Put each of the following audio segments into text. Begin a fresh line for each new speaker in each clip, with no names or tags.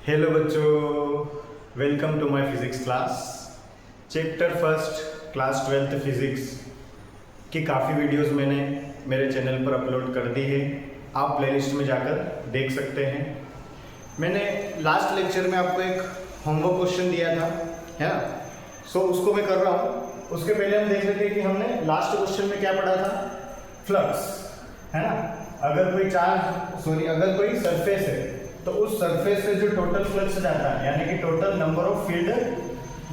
Hello बच्चों, welcome to my physics class. Chapter first class 12th physics की काफ़ी videos मैंने मेरे चैनल पर अपलोड कर दी है। आप प्लेलिस्ट में जाकर देख सकते हैं। मैंने लास्ट लेक्चर में आपको एक होमवर्क क्वेश्चन दिया था, है ना। सो उसको मैं कर रहा हूँ। उसके पहले हम देख लेते हैं कि हमने लास्ट क्वेश्चन में क्या पढ़ा था। फ्लक्स, है ना। अगर कोई सरफेस है तो उस सरफेस से जो टोटल फ्लक्स जाता है, यानी कि total number of field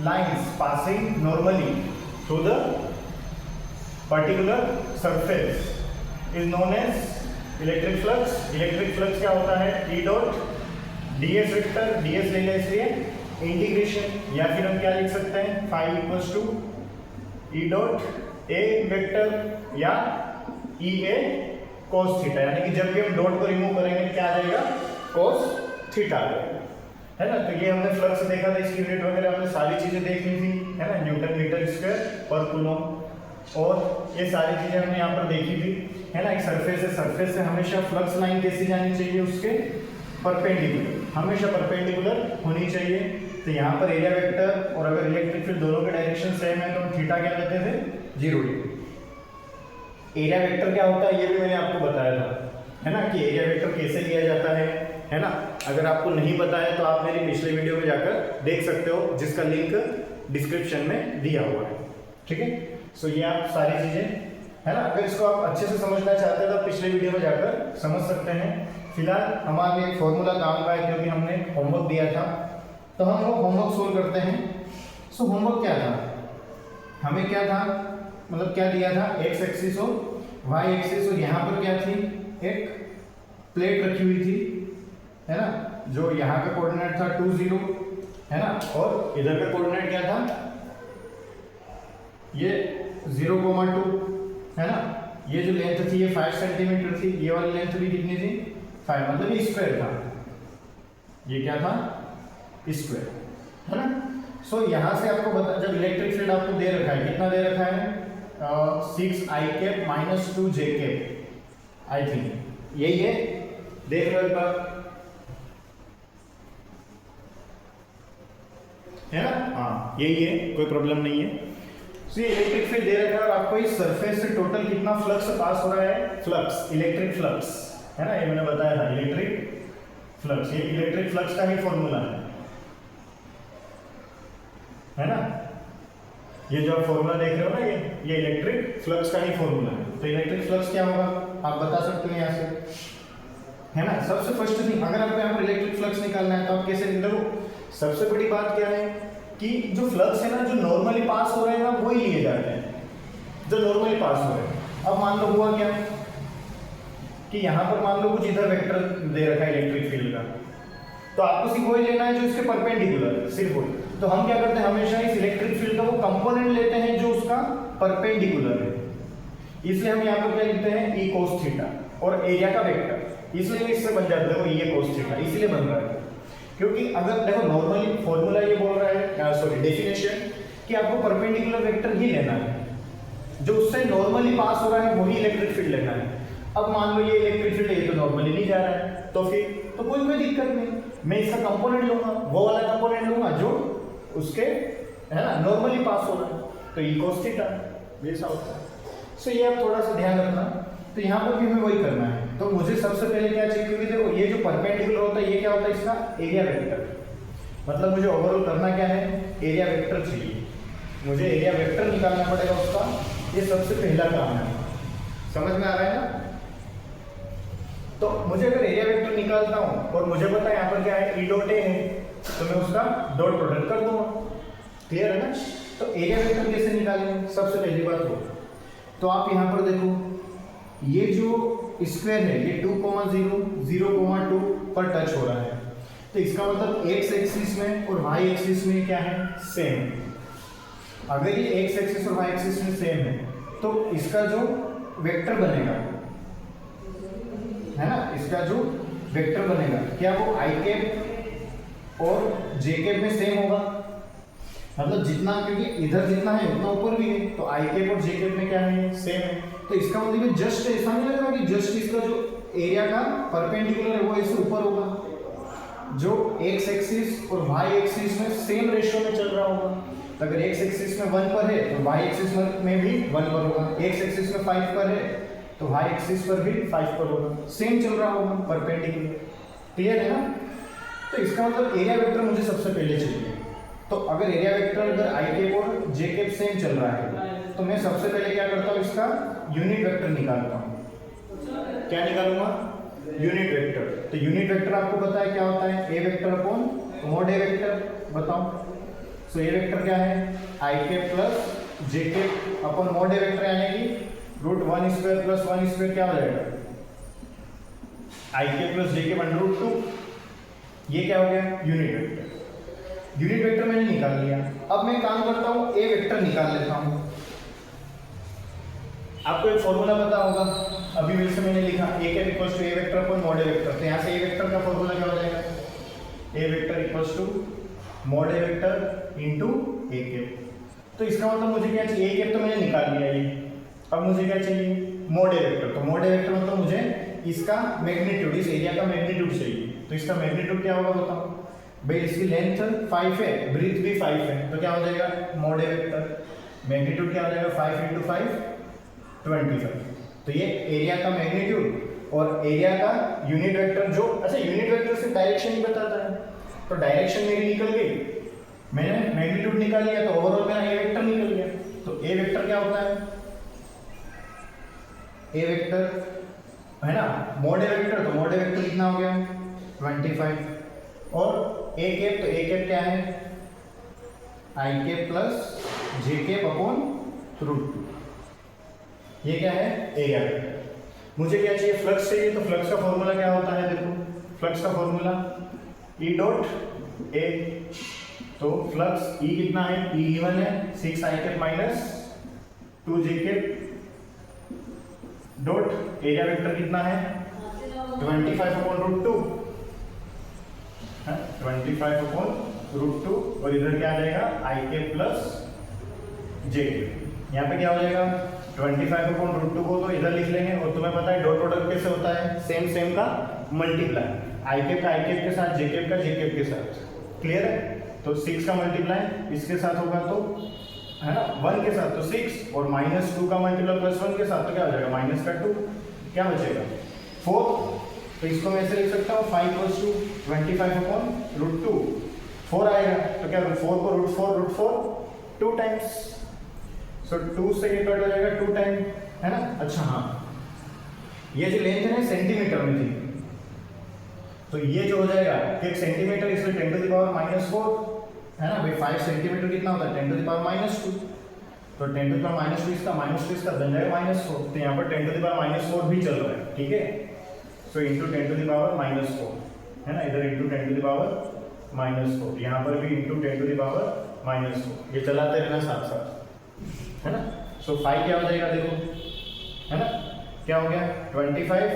lines passing normally through the particular surface is known as electric flux. Electric flux क्या होता है? E dot D S vector, D S ले लें इसलिए इंटीग्रेशन, या फिर हम क्या लिख सकते हैं, phi equals to E dot A vector या ई ए कोस थीटा, यानी कि जब भी हम डॉट को रिमूव करेंगे क्या आ जाएगा? कोस थीटा, है ना। तो ये हमने फ्लक्स देखा था, इसकी यूनिट वगैरह हमने सारी चीजें देख ली थी, है ना। न्यूटन मीटर स्क्वायर पर कूलम, और ये सारी चीजें हमने यहाँ पर देखी थी, है ना। एक सरफेस है, सरफेस से हमेशा फ्लक्स लाइन कैसी जानी चाहिए? उसके परपेंडिकुलर, हमेशा परपेंडिकुलर होनी चाहिए। तो यहाँ पर एरिया वेक्टर और अगर इलेक्ट्रिक फील्ड दोनों के डायरेक्शन सेम है तो हम थीटा क्या लेते थे? 0 डिग्री। एरिया वेक्टर क्या होता है ये भी मैंने आपको बताया था, है ना, कि एरिया वेक्टर कैसे लिया जाता है ना। अगर आपको नहीं पता है तो आप मेरी पिछले वीडियो में जाकर देख सकते हो, जिसका लिंक डिस्क्रिप्शन में दिया हुआ है, ठीक है। सो ये आप सारी चीजें, है ना, अगर इसको आप अच्छे से समझना चाहते हैं तो पिछले वीडियो में जाकर समझ सकते हैं। फिलहाल हमारे एक फॉर्मूला काम का है क्योंकि हमने होमवर्क दिया था, तो हम लोग होमवर्क सोल्व करते हैं। सो होमवर्क क्या था? हमें क्या था, मतलब क्या दिया था? एक्स एक्सिस और वाई एक्सिस, और यहाँ पर क्या थी? एक प्लेट रखी हुई थी, है ना, जो यहाँ का कोऑर्डिनेट था 2 0, है ना, और इधर का कोऑर्डिनेट क्या था? ये 0,2, है ना। ये जो लेंथ थी ये 5 सेंटीमीटर थी, ये वाली लेंथ भी कितनी थी? 5, मतलब ये स्क्वायर था। ये क्या था? स्क्वायर, है ना। सो यहाँ से आपको बता, जब इलेक्ट्रिक फील्ड आपको दे रखा है, कितना दे रखा है? 6i cap minus 2j cap, I think यही है, देख लो एक बार, है ना। हाँ यही है, कोई प्रॉब्लम नहीं है। तो ये इलेक्ट्रिक फील्ड दे रखा है और आपको इस सरफेस से टोटल कितना फ्लक्स पास हो रहा है? फ्लक्स, इलेक्ट्रिक फ्लक्स, है ना, ये मैंने बताया था, इलेक्ट्रिक फ्लक्स। ये इलेक्ट्रिक फ्लक्स का ही फॉर्मूला है ना। ये जो आप फॉर्मूला देख रहे हो ना, ये इलेक्ट्रिक फ्लक्स का ही फॉर्मूला है। तो इलेक्ट्रिक फ्लक्स क्या होगा आप बता सकते हो यहाँ से, है ना। सबसे फर्स्ट थिंग, अगर आपको यहाँ पर इलेक्ट्रिक फ्लक्स निकालना है तो आप कैसे निकालोगे? सबसे बड़ी बात क्या है कि जो फ्लक्स है ना, जो नॉर्मली पास हो रहे हैं ना, वही लिए जाते हैं जो नॉर्मली पास हो रहे हैं। अब मान लो हुआ क्या कि यहाँ पर मान लो कुछ इधर वेक्टर दे रखा है इलेक्ट्रिक फील्ड का, तो आपको सिर्फ वही लेना है जो इसके परपेंडिकुलर है, सिर्फ वही। तो हम क्या करते हैं, हमेशा इस इलेक्ट्रिक फील्ड का वो कंपोनेंट लेते हैं जो उसका परपेंडिकुलर है। इसलिए हम यहाँ पर क्या लिखते हैं? ई कोस थीटा, और एरिया का वेक्टर, इसलिए इससे बन जाता है देखो ये कोस थीटा, इसलिए बन रहा है क्योंकि अगर देखो नॉर्मली फॉर्मूला ये बोल रहा है, सॉरी डेफिनेशन, कि आपको परपेंडिकुलर वेक्टर ही लेना है, जो उससे नॉर्मली पास हो रहा है वही इलेक्ट्रिक फील्ड लेना है। अब मान लो ये इलेक्ट्रिक फील्ड ये तो नॉर्मली नहीं जा रहा है, तो फिर तो कोई दिक्कत नहीं, मैं इसका कंपोनेंट लूंगा, वो वाला कंपोनेंट लूंगा जो उसके, है ना, नॉर्मली पास हो रहा है, तो ई कोस थीटा ऐसा होता है। सो ये आप थोड़ा सा ध्यान रखना। तो यहाँ पर भी हमें वही करना है। तो मुझे सबसे पहले क्या चाहिए, क्योंकि देखो ये जो परपेंडिकुलर होता है ये क्या होता है? इसका एरिया वेक्टर, मतलब मुझे ओवरऑल करना क्या है? एरिया वेक्टर चाहिए, मुझे एरिया वेक्टर निकालना पड़ेगा उसका, ये सबसे पहला काम है। समझ में आ रहा है ना? तो मुझे अगर एरिया वेक्टर निकालता हूँ और मुझे पता है यहाँ पर क्या है, ई डॉट ए है, तो मैं उसका डॉट प्रोडक्ट कर दूंगा। क्लियर है ना? तो एरिया वेक्टर कैसे निकालेंगे? सबसे पहली बात वो, तो आप यहाँ पर देखो, ये जो स्क्वायर है ये 2,0 0,2 पर टच हो रहा है, तो इसका मतलब एक्स एक्सिस में और वाई एक्सिस में क्या है? सेम। अगर ये एक्स एक्सिस और वाई एक्सिस में सेम है तो इसका जो वेक्टर बनेगा, है ना, इसका जो वेक्टर बनेगा क्या वो आई कैप और जे कैप में सेम होगा? मतलब जितना, क्योंकि इधर जितना है उतना ऊपर भी है, तो आई कैप और जे कैप में क्या है? सेम है। तो इसका मतलब जस्ट ऐसा नहीं लग रहा कि जस्ट इसका जो एरिया का परपेंडिकुलर है वो ऐसे ऊपर होगा, जो एक्स एक्सिस और वाई एक्सिस में सेम रेशियो में चल रहा होगा। तो अगर एक्स एक्सिस में 1 पर है तो वाई एक्सिस में भी 1 पर होगा। एक्स एक्सिस में 5 पर है तो वाई एक्सिस पर भी 5 पर होगा, सेम चल रहा होगा परपेंडिकुलर। क्लियर है ना? तो इसका मतलब एरिया वेक्टर मुझे सबसे पहले चाहिए। तो अगर एरिया वेक्टर अगर आई कैप और जे कैप सेम चल रहा है तो मैं सबसे पहले क्या करता हूँ, इसका यूनिट वेक्टर निकालता हूँ। क्या निकालूंगा? Unit vector. तो यूनिट वेक्टर आपको पता है क्या होता है? ए vector upon mod A vector. बताओ। सो ए वेक्टर क्या है? आई cap plus J cap upon mod A vector, यानी कि √1² प्लस 1² क्या हो जाएगा? आई कैप प्लस जे कैप √2। ये क्या हो गया? Unit vector. यूनिट वेक्टर मैंने निकाल लिया। अब मैं काम करता हूँ, ए वेक्टर निकाल लेता हूँ। आपको एक फॉर्मूला पता होगा, अभी वैसे मैंने लिखा A cap equals to A vector upon mod A vector. तो यहाँ से ए वेक्टर का फॉर्मूला क्या हो जाएगा? A vector equals to mod A vector into A cap. तो इसका मतलब मुझे क्या चाहिए? ए कैप तो मैंने निकाल लिया ये। अब मुझे क्या चाहिए? Mod A vector. तो मॉड ए वेक्टर मतलब मुझे इसका मैग्नीट्यूड, इस एरिया का मैग्नीट्यूड चाहिए। तो इसका मैग्नीट्यूड क्या होगा बताओ? भाई इसकी लेंथ 5 है, ब्रीथ भी 5 है, तो क्या हो जाएगा? मॉड ए वेक्टर मैग्नीट्यूड क्या हो जाएगा? 5 × 5 25। तो ये एरिया का मैग्नीट्यूड और एरिया का यूनिट वेक्टर जो, अच्छा यूनिट वेक्टर से डायरेक्शन ही बताता है। तो डायरेक्शन मेरी निकल गई, मैंने मैग्नीट्यूड निकाल लिया, तो ओवरऑल मेरा ए वेक्टर निकल गया। तो ए वेक्टर क्या होता है? ए वेक्टर है ना मॉड ए वेक्टर। तो मॉड ए वेक्टर कितना हो गया? 25। और ए कैप, तो ए कैप क्या है? आई कैप प्लस जे कैप अपॉन √2। ये क्या है? Area vector. मुझे क्या चाहिए? फ्लक्स चाहिए। तो फ्लक्स का फॉर्मूला क्या होता है? देखो फ्लक्स का फॉर्मूला ई डॉट ए। तो फ्लक्स ई कितना है? ई इवन है 6 आई कैप माइनस 2 जे कैप डॉट एरिया वेक्टर कितना है? 25/√2 है, 25/√2। और इधर क्या आ जाएगा? आई कैप प्लस जे कैप। यहाँ पे क्या हो जाएगा? 25/√2 को तो इधर लिख लेंगे। और तुम्हें पता है डॉट प्रोडक्ट कैसे होता है? सेम सेम का मल्टीप्लाई, आई कैप का आई कैप के साथ, जे कैप का जे कैप के साथ। क्लियर है? तो 6 का मल्टीप्लाई इसके साथ होगा तो है ना 1 के साथ तो 6, और -2 का मल्टीप्लाई +1 के साथ तो क्या हो जाएगा? -2। क्या बचेगा? 4। तो इसको मैं ऐसे लिख सकता हूँ 5 = 25/√2। 4 आएगा तो क्या 4 को √4 2 टाइम्स। सो 2 से ये कट हो जाएगा 2 टाइम, है ना? अच्छा हाँ, ये जो लेंथ है सेंटीमीटर में थी, तो ये जो हो जाएगा 1 सेंटीमीटर, इसलिए 10⁻⁻⁴ है ना भाई। 5 सेंटीमीटर कितना होता है? 10⁻²। तो 10⁻², इसका -2 इसका बन जाएगा -4। तो यहाँ पर 10⁻⁴ भी चल रहा है, ठीक है? सो इंटू 10⁻⁻⁴, है ना? इधर इंटू 10⁻⁻⁴, यहाँ पर भी इंटू 10⁻⁻⁴। ये चलाते रहना साथ साथ, है ना? सो 5 क्या हो जाएगा? देखो, है ना? क्या हो गया? 25।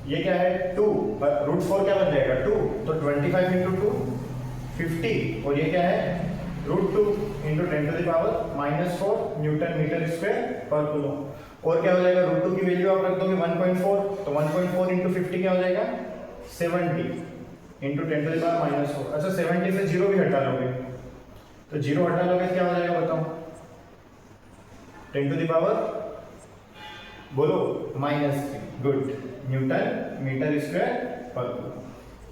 ये क्या है? 2 √4 क्या बन जाएगा? 2। तो 25 × 2 50। और ये क्या है? √2 × 10⁻⁻⁴ न्यूटन मीटर स्क्वायर पर कूलम। और क्या हो जाएगा? √2 की वैल्यू आप रख दोगे 1.4, तो 1.4 × 50 क्या हो जाएगा? 70 × 10⁻⁻⁴। अच्छा 70 से 0 भी हटा लोगे, तो 0 हटा लोगे क्या हो जाएगा बताओ? 10⁻, बोलो, -3। गुड। न्यूटन मीटर स्क्वायर पर कूलम।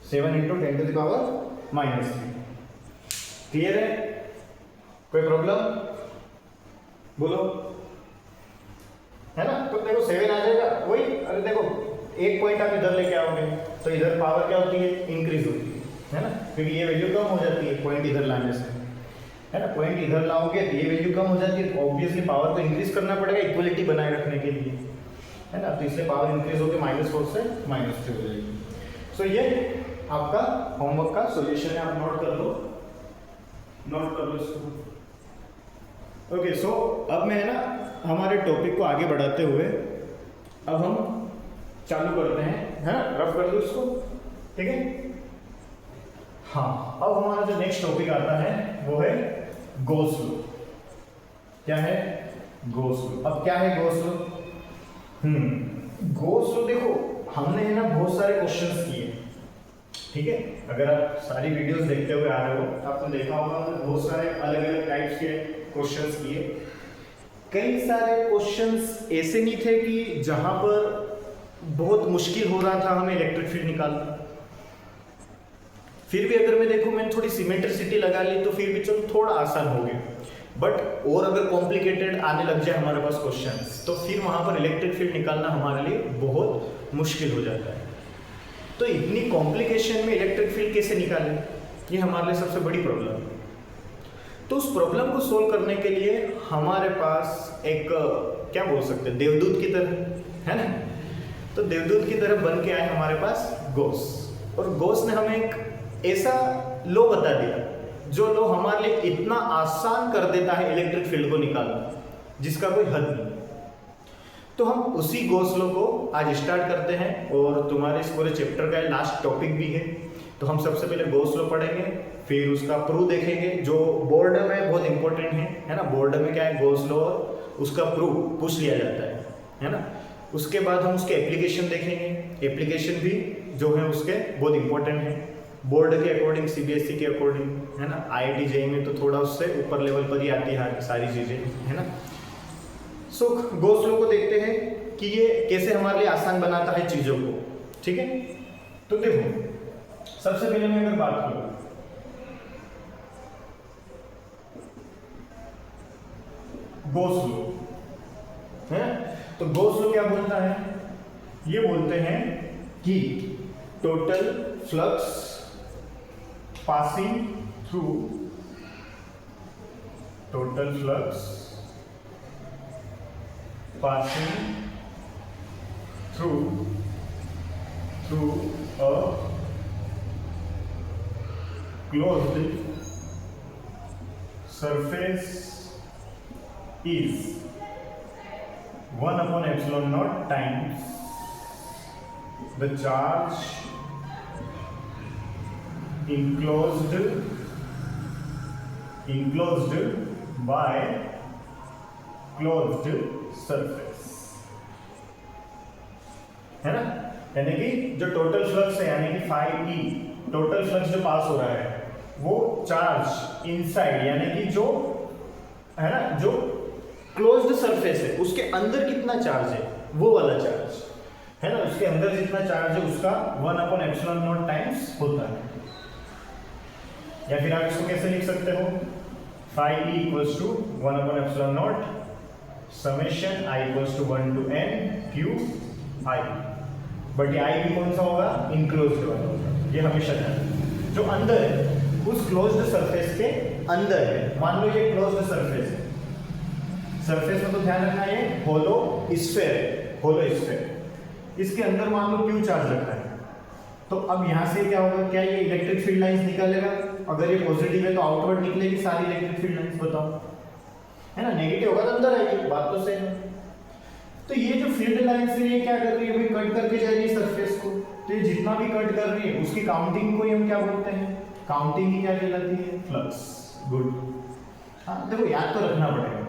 7 × 10⁻⁻3। क्लियर है? कोई प्रॉब्लम? बोलो, है ना? तो देखो 7 आ जाएगा वही। अरे देखो एक पॉइंट आप इधर लेके आओगे तो इधर पावर क्या होती है? इंक्रीज होती है ना? क्योंकि ये वैल्यू कम हो जाती है पॉइंट इधर लाने से, है ना? पॉइंट इधर लाओगे तो ये वैल्यू कम हो जाती है, तो ऑब्वियसली पावर को इंक्रीज करना पड़ेगा इक्वलिटी बनाए रखने के लिए, है ना? तो इसलिए पावर इंक्रीज होकर -4 से -3 हो जाएगी। सो ये आपका होमवर्क का सॉल्यूशन है, आप नोट कर लो, नोट कर लो इसको। ओके, सो अब मैं है ना हमारे टॉपिक को आगे बढ़ाते हुए अब हम चालू करते हैं, है ना? रफ कर दो इसको, ठीक है? हाँ, अब हमारा जो नेक्स्ट टॉपिक आता है वो है गॉस लॉ। क्या है? Gauss law. अब क्या है गॉस लॉ? गॉस लॉ देखो हमने है ना बहुत सारे क्वेश्चंस किए, ठीक है। अगर आप सारी वीडियोस देखते हुए आ रहे हो तो आपने देखा होगा हमने बहुत सारे अलग अलग टाइप्स के क्वेश्चंस किए। कई सारे क्वेश्चंस ऐसे नहीं थे कि जहां पर बहुत मुश्किल हो रहा था हमें इलेक्ट्रिक फील्ड निकालना। फिर भी अगर मैं देखूं मैंने थोड़ी सिमेट्रिसिटी लगा ली तो फिर भी चलो थोड़ा आसान हो गया, बट और अगर कॉम्प्लिकेटेड आने लग जाए हमारे पास क्वेश्चंस तो फिर वहां पर इलेक्ट्रिक फील्ड निकालना हमारे लिए बहुत मुश्किल हो जाता है। तो इतनी कॉम्प्लिकेशन में इलेक्ट्रिक फील्ड कैसे निकालें, ये हमारे लिए सबसे बड़ी प्रॉब्लम है। तो उस प्रॉब्लम को सोल्व करने के लिए हमारे पास एक क्या बोल सकते हैं, देवदूत की तरह, है ना। तो देवदूत की तरह बन के आए हमारे पास गॉस, और गॉस ने हमें एक ऐसा लॉ बता दिया जो लॉ हमारे लिए इतना आसान कर देता है इलेक्ट्रिक फील्ड को निकालना जिसका कोई हद नहीं। तो हम उसी गॉस लॉ को आज स्टार्ट करते हैं, और तुम्हारे इस पूरे चैप्टर का लास्ट टॉपिक भी है। तो हम सबसे पहले गॉस लॉ पढ़ेंगे, फिर उसका प्रूफ देखेंगे जो बोर्ड में बहुत इंपॉर्टेंट है ना। बोर्ड में क्या है, गॉस लॉ और उसका प्रूफ पूछ लिया जाता है ना। उसके बाद हम उसके एप्लीकेशन देखेंगे, एप्लीकेशन भी जो है उसके बहुत इंपॉर्टेंट है बोर्ड के अकॉर्डिंग, सीबीएसई के अकॉर्डिंग, है ना। आईआईटी जेईई में तो थोड़ा उससे ऊपर लेवल पर ही आती है सारी चीज़ें, है ना। सो गॉस लॉ को देखते हैं कि ये कैसे हमारे लिए आसान बनाता है चीज़ों को, ठीक है। तो देखो सबसे पहले मैं अगर बात करूँ गॉस लॉ, है, तो गॉस लॉ क्या बोलता है, ये बोलते हैं कि total flux passing through total flux passing through a closed surface is 1 upon epsilon naught times the charge enclosed by closed surface, है ना। यानी कि जो टोटल फ्लक्स है यानी कि फाई ई, टोटल फ्लक्स जो पास हो रहा है वो चार्ज इनसाइड यानी कि जो है ना, जो क्लोज्ड सरफेस है उसके अंदर कितना चार्ज है वो वाला चार्ज, है ना। उसके अंदर जितना चार्ज है उसका 1 अपॉन एप्सिलॉन नॉट टाइम्स होता है। या फिर आप इसको कैसे लिख सकते हो, phi E equals to 1 upon epsilon naught summation I equals to 1 to n Q I. But ये आई भी कौन सा होगा, इनक्लोज्ड वाला होगा, ये हमेशा ध्यान। जो अंदर है उस क्लोज्ड सरफेस के अंदर है, मान लो ये क्लोज्ड सरफेस है, सरफेस में तो ध्यान रखना ये होलो स्फीयर है, होलो स्फीयर, इसके अंदर मान लो क्यू चार्ज रखा है। तो अब यहाँ से क्या होगा, क्या ये इलेक्ट्रिक फील्ड लाइंस निकालेगा, अगर ये पॉजिटिव है तो आउटवर्ड निकलेगी सारी इलेक्ट्रिक फील्ड लाइंस, बताओ, है ना। नेगेटिव होगा तो अंदर आएगी, बात तो सेम है। तो ये जो फील्ड लाइंस है ये क्या कर रही है भाई, कट करके जाएगी सरफेस को। तो ये जितना भी कट कर रही है उसकी काउंटिंग को हम क्या बोलते हैं, काउंटिंग ही क्या कहलाती है, फ्लक्स। गुड, हाँ देखो याद तो रखना पड़ेगा,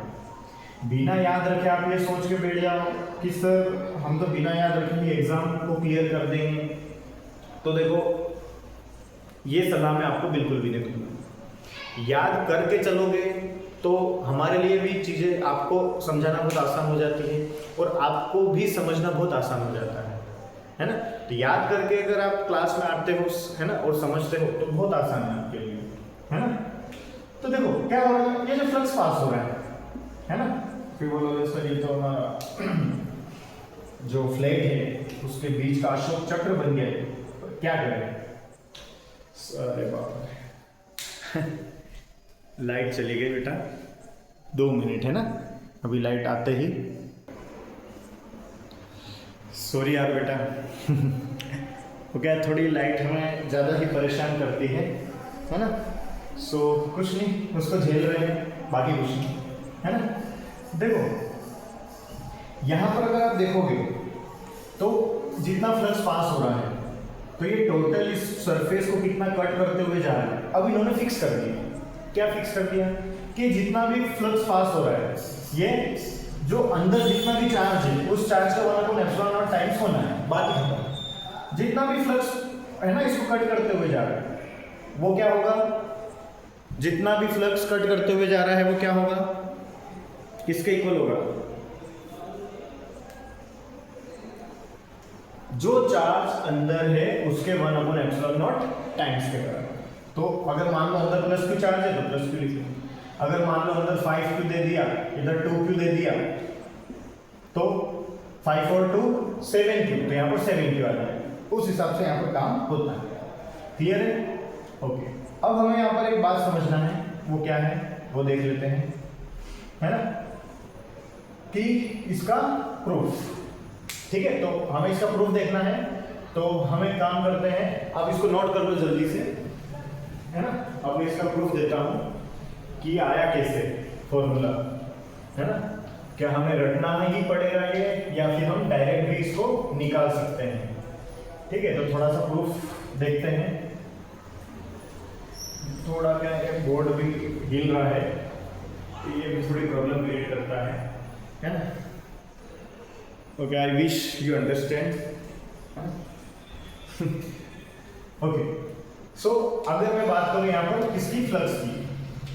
बिना याद रखे आप ये सोच के बैठ जाओ कि सर हम तो बिना याद रखेंगे एग्जाम को क्लियर कर देंगे, तो देखो ये सलाह मैं आपको बिल्कुल भी नहीं दूंगा। याद करके चलोगे तो हमारे लिए भी चीज़ें आपको समझाना बहुत आसान हो जाती है और आपको भी समझना बहुत आसान हो जाता है ना। तो याद करके अगर आप क्लास में आते हो, है ना, और समझते हो तो बहुत आसान है आपके लिए, है ना। तो देखो क्या हो रहा है, ये जो फ्लक्स पास हो रहा है ना, फिर बोलोगे सर ये तो हमारा जो फ्लैट है उसके बीच का अशोक चक्र बन गया है, क्या करें। अरे बाप लाइट चली गई बेटा, 2 मिनट है ना, अभी लाइट आते ही, सॉरी यार बेटा वो क्या थोड़ी लाइट हमें ज़्यादा ही परेशान करती है ना। सो कुछ नहीं, उसको झेल रहे हैं, बाकी कुछ नहीं, है ना। देखो यहाँ पर अगर आप देखोगे तो जितना फ्लक्स पास हो रहा है तो ये टोटल इस सरफेस को कितना कट करते हुए जा रहा है। अब इन्होंने फिक्स कर दिया, क्या फिक्स कर दिया कि जितना भी फ्लक्स पास हो रहा है ये जो अंदर जितना भी चार्ज है उस चार्ज का 1 अपॉन एप्सिलॉन नॉट टाइम्स होना है, बात ही खत्म। जितना भी फ्लक्स है ना, इसको कट करते हुए जा रहा है, वो क्या होगा, जितना भी फ्लक्स कट करते हुए जा रहा है वो क्या होगा, किसके इक्वल होगा, जो चार्ज अंदर है उसके 1/ε0 टाइम्स के बराबर। तो अगर मान लो अंदर प्लस क्यू चार्ज है तो प्लस क्यू लिख लो, अगर मान लो अंदर 5 क्यू दे दिया, इधर 2 क्यू दे दिया, तो 5 और 2 7 क्यू, तो यहाँ पर 7 क्यू आ जाए, उस हिसाब से यहाँ पर काम होता है। क्लियर है? ओके। अब हमें यहाँ पर एक बात समझना है, वो क्या है वो देख लेते हैं, है ना, कि इसका प्रूफ। ठीक है, तो हमें इसका प्रूफ देखना है, तो हमें काम करते हैं, अब इसको नोट कर लो जल्दी से, है ना। अब मैं इसका प्रूफ देता हूं कि आया कैसे फॉर्मूला, है ना, क्या हमें रटना ही पड़ेगा ये, या फिर हम डायरेक्ट भी इसको निकाल सकते हैं। ठीक है, तो थोड़ा सा प्रूफ देखते हैं। थोड़ा क्या है, बोर्ड भी हिल रहा है, तो ये भी थोड़ी प्रॉब्लम क्रिएट करता है ना। Okay, I wish you understand. Okay, so अगर मैं बात करूं यहाँ पर किसकी, फ्लक्स की,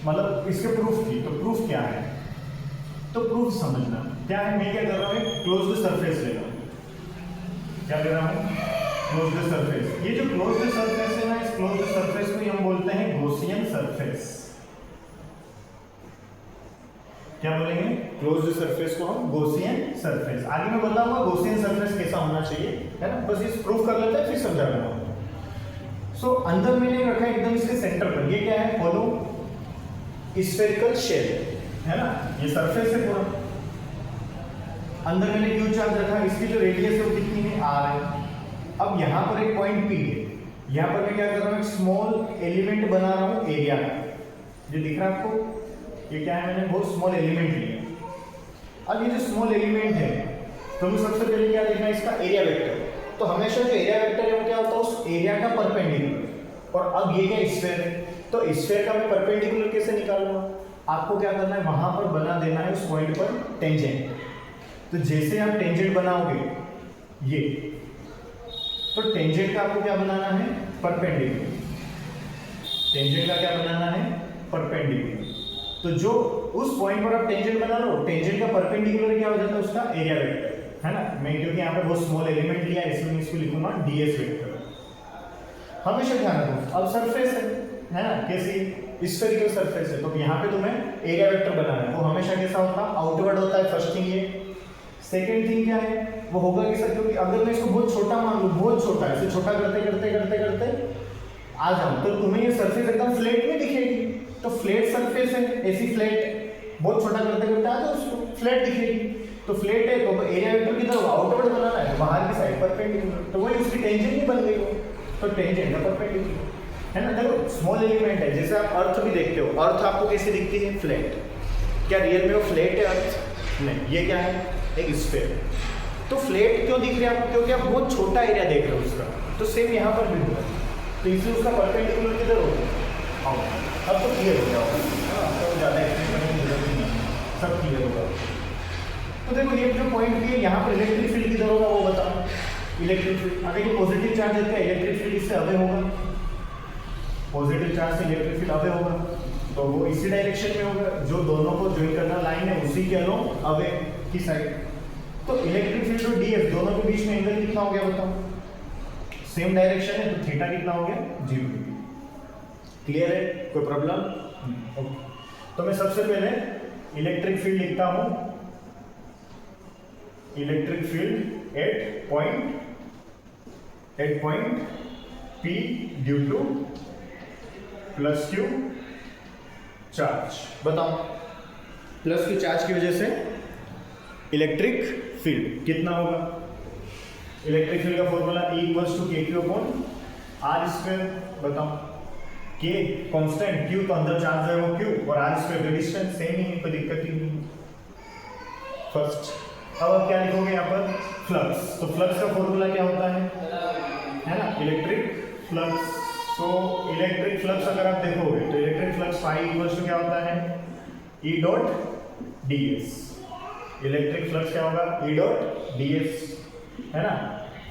मतलब इसके प्रूफ की, तो प्रूफ क्या है, तो प्रूफ समझना क्या है। मैं क्या कर रहा हूँ, क्लोज्ड सरफेस ले रहा हूँ, क्या ले रहा हूँ, क्लोज्ड सरफेस। ये जो क्लोज्ड सरफेस है ना, इस क्लोज्ड सरफेस को हम बोलते हैं गॉसियन सरफेस। क्या बोलेंगे, क्लोज्ड सरफेस को हम गॉसियन सरफेस। आगे मैं बताऊंगा गॉसियन सरफेस कैसा होना चाहिए, है ना, बस इस प्रूफ कर लेते हैं फिर समझा रहा हूं। सो अंदर मैंने रखा है एकदम इसके सेंटर पर, ये क्या है, फॉलो स्फेरिकल शेल, है ना, ये सरफेस है पूरा। अंदर मैंने क्यू चार्ज रखा, इसकी जो रेडियस है वो कितनी है, आर है। अब यहाँ पर एक पॉइंट पी है, यहाँ पर मैं क्या कर रहा हूँ, एक स्मॉल एलिमेंट बना रहा हूँ एरिया का, ये दिख रहा है आपको, ये क्या है, मैंने बहुत स्मॉल एलिमेंट लिया। अब ये जो स्मॉल एलिमेंट है, तो हमें सबसे पहले क्या देखना है, इसका एरिया वेक्टर। तो हमेशा जो एरिया वेक्टर है वो क्या होता है, उस एरिया का परपेंडिकुलर। और अब ये क्या, स्फीयर है, तो स्फीयर का मैं परपेंडिकुलर कैसे निकालूंगा, आपको क्या करना है, वहां पर बना देना है उस पॉइंट पर टेंजेंट। तो जैसे आप टेंजेंट बनाओगे ये, तो टेंजेंट का आपको क्या बनाना है, परपेंडिकुलर। टेंजेंट का क्या बनाना है, परपेंडिकुलर। तो जो उस पॉइंट पर आप टेंजेंट बना लो, टेंजेंट का परपेंडिकुलर क्या हो जाता है, उसका एरिया वेक्टर, है ना। मैं क्योंकि यहाँ पे बहुत स्मॉल एलिमेंट लिया इसलिए मैं इसको लिखूंगा ds वेक्टर। हमेशा ध्यान रखो, अब सरफेस है ना, कैसी, स्फेरिकल सरफेस है, तो यहाँ पे तुम्हें एरिया वेक्टर बनाना है, वो हमेशा कैसा होता है, आउटवर्ड होता है, फर्स्ट थिंग ये। सेकेंड थिंग क्या है, वो होगा कैसा, क्योंकि अगर मैं इसको बहुत छोटा मान लूँ, बहुत छोटा, इसे छोटा करते करते करते करते आ जाऊँ, तो तुम्हें ये सरफेस एकदम फ्लैट में दिखेगी। तो फ्लैट सरफेस है, ऐसी फ्लैट, बहुत छोटा करते करते आ जाओ, उसको फ्लैट दिखेगी। तो फ्लैट है तो एरिया वेक्टर किधर होगा, आउटवर्ड बनाना है, बाहर की साइड परपेंडिकुलर, तो वही उसकी टेंजेंट ही बन गई हो, तो टेंजेंट का परपेंडिकुलर, है ना। देखो स्मॉल एलिमेंट है, जैसे आप अर्थ भी देखते हो, अर्थ आपको कैसे दिखती है, फ्लैट। क्या रियल में वो फ्लैट है अर्थ, नहीं, ये क्या है, एक स्फीयर। तो फ्लैट क्यों दिख रहा है आपको, क्योंकि आप बहुत छोटा एरिया देख रहे हो उसका। तो सेम यहाँ पर भी होगा, तो इसलिए उसका परपेंडिकुलर किधर होगा, अब तो क्लियर हो गया होगा, तो ज़्यादा एक्सप्लेन करने की जरूरत नहीं है, सब क्लियर होगा। तो देखो ये जो पॉइंट भी है, यहाँ पर इलेक्ट्रिक फील्ड किधर होगा वो बताओ, इलेक्ट्रिक फील्ड, अगर ये पॉजिटिव चार्ज देते हैं, इलेक्ट्रिक फील्ड इससे अवे होगा, पॉजिटिव चार्ज से इलेक्ट्रिक फील्ड अवे होगा, तो वो इसी डायरेक्शन में होगा, जो दोनों को ज्वाइन करना लाइन है उसी के अलोंग अवे की साइड। तो इलेक्ट्रिक फील्ड और ds दोनों के बीच में एंगल कितना हो गया बताओ, सेम डायरेक्शन है, तो थीटा कितना हो गया, 0 डिग्री। क्लियर है, कोई प्रॉब्लम? ओके, तो मैं सबसे पहले इलेक्ट्रिक फील्ड लिखता हूं, electric field at point P due two plus Q charge. बताओ, प्लस Q चार्ज की वजह से इलेक्ट्रिक फील्ड कितना होगा, इलेक्ट्रिक फील्ड का फॉर्मूला E = kq/r²। बताओ, K कांस्टेंट, Q तो अंदर चार्ज है वो Q, और r² रेजिस्टेंस सेम ही है, कोई दिक्कत ही नहीं। फर्स्ट, अब आप क्या लिखोगे यहाँ पर, फ्लक्स। तो फ्लक्स का फॉर्मूला क्या होता है ना, इलेक्ट्रिक फ्लक्स। तो इलेक्ट्रिक फ्लक्स अगर आप देखोगे तो इलेक्ट्रिक फ्लक्स ∅ क्या होता है, E.ds। इलेक्ट्रिक फ्लक्स क्या होगा, E.ds, है ना।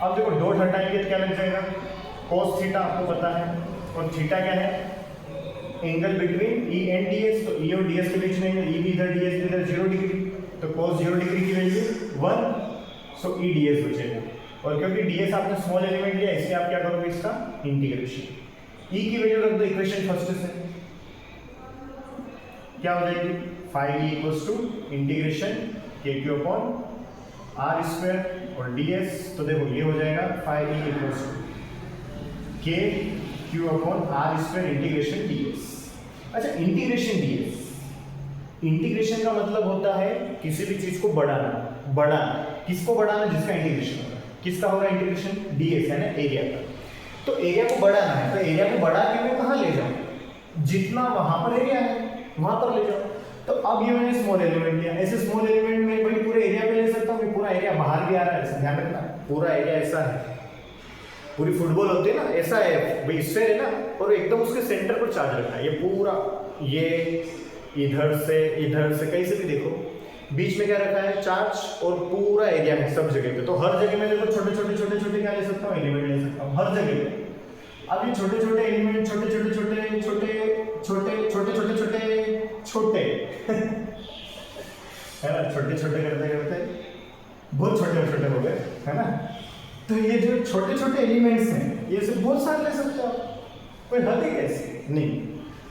अब देखो डॉट हटाएंगे तो क्या लग जाएगा, cos थीटा आपको पता है, और थीटा क्या है, angle between E and D S, तो ई और डी एस के बीच में ई भी इधर डी एस भी इधर 0 डिग्री, तो cos 0 डिग्री की वैल्यू 1, सो ई डी एस बचेगा। और क्योंकि डी एस आपने स्मॉल एलिमेंट लिया इसलिए आप क्या करोगे, इसका इंटीग्रेशन, ई की वैल्यू रख दो इक्वेशन फर्स्ट से, क्या हो जाएगी, phi E equals to integration K Q upon R square और डी एस, तो देखो ये हो जाएगा phi E equals to K Q upon R square integration D S. अच्छा, इंटीग्रेशन डी एस, इंटीग्रेशन का मतलब होता है किसी भी चीज को बढ़ाना, बढ़ाना, किसको बढ़ाना, जिसका इंटीग्रेशन होगा, किसका होगा इंटीग्रेशन, डी एस है ना, एरिया का। तो एरिया को बढ़ाना है, तो एरिया को बढ़ा के मैं कहाँ ले जाऊँ, जितना वहां पर एरिया है वहां पर ले जाओ। तो अब ये मैंने स्मॉल एलिमेंट लिया, ऐसे स्मॉल एलिमेंट में भाई पूरे एरिया पे ले सकता हूँ, पूरा एरिया बाहर भी आ रहा है, ध्यान रखना, पूरा एरिया ऐसा है, पूरी फुटबॉल होती है ना, ऐसा है भाई, स्फीयर है ना, और एकदम उसके सेंटर पर चार्ज रखना है, ये पूरा, ये इधर से कहीं से भी देखो, बीच में क्या रखा है, चार्ज, और पूरा एरिया है सब जगह पे। तो हर जगह में देखो छोटे छोटे क्या ले सकता हूँ, एलिमेंट ले सकता हूँ हर जगह पे। अब ये छोटे छोटे एलिमेंट, छोटे है ना, छोटे करते बहुत छोटे हो गए, है ना। तो ये जो छोटे एलिमेंट्स हैं, ये सिर्फ बहुत सारे ले सकते हो आप, कोई हद है कैसे नहीं।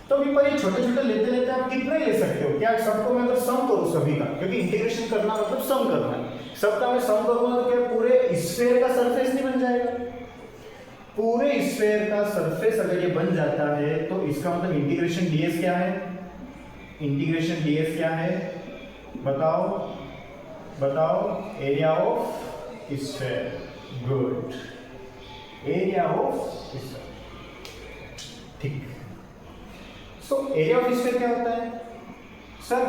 तो अभी पर ये छोटे लेते आप कितने ले सकते हो, क्या सबको मैं अगर सम करूँ सभी का, क्योंकि इंटीग्रेशन करना मतलब सम करना है, सबका मैं सम करूँगा तो क्या पूरे स्फीयर का सरफेस नहीं बन जाएगा, पूरे स्फीयर का सरफेस अगर ये बन जाता है तो इसका मतलब इंटीग्रेशन डीएस क्या है, इंटीग्रेशन डीएस क्या है, बताओ area of sphere, good, area of sphere, ठीक। सो एरिया ऑफ स्फीयर क्या होता है,